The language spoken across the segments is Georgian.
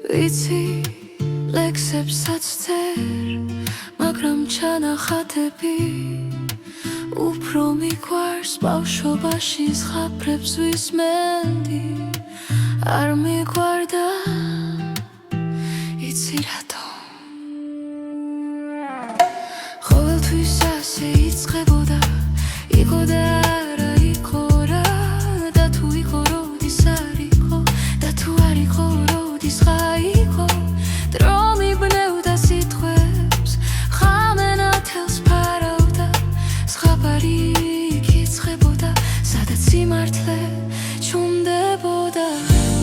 ვიცი ლექსებსაც წერ, მაგრამ ჩანახატები უფრო მიგვარს ბავშვობაში ზღაპრებს ვისმენდი. არ მიგვარდა იცი რატომ ყოველთვის ასე იწყებოდა, იყო და არა იყო რა, და თუ იყო როდის არ იყო, და თუ არ იყო როდის რა იყო. დრო მიბნევდა სიტყვებს, ღამე ნათელს ფარავდა, ზღაპარი იკიცხებოდა, სადაც სიმართლე ჩუმდებოდა.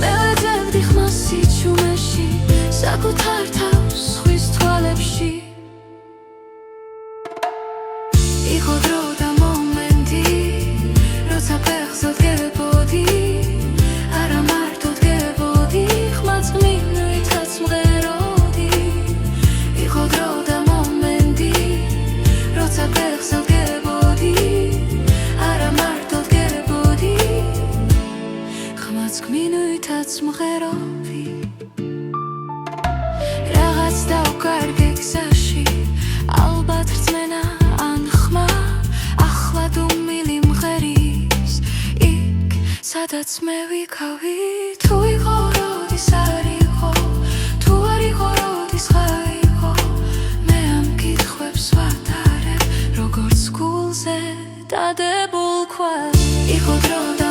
მე ვეძებდი ხმას სიჩუმეში, საკუთარ თავს ზღვის თვალებში. იყო დრო და მომენტი, როცა ფეხზე დგებოდი, არა მარტო დგებოდი, ხმაც მინვითაც მღეროდი. იყო დრო და მომენტი, როცა ფეხზე დგებოდი, არა მარტო დგებოდი, ხმაც მინვითაც მღეროდი. რაღაც დავკარგე გზაში, ალბათ რწმენა ან ხმა, ახლა დუმილი მღერის იქ, სადაც მე ვიქავი. თუ იყო როდის არ იყო, თუ არ იყო როდის რა იყო, მე ამ კითხვებს ვატარებ, როგორც გულზე დადებულ ქვას. იყო დრო და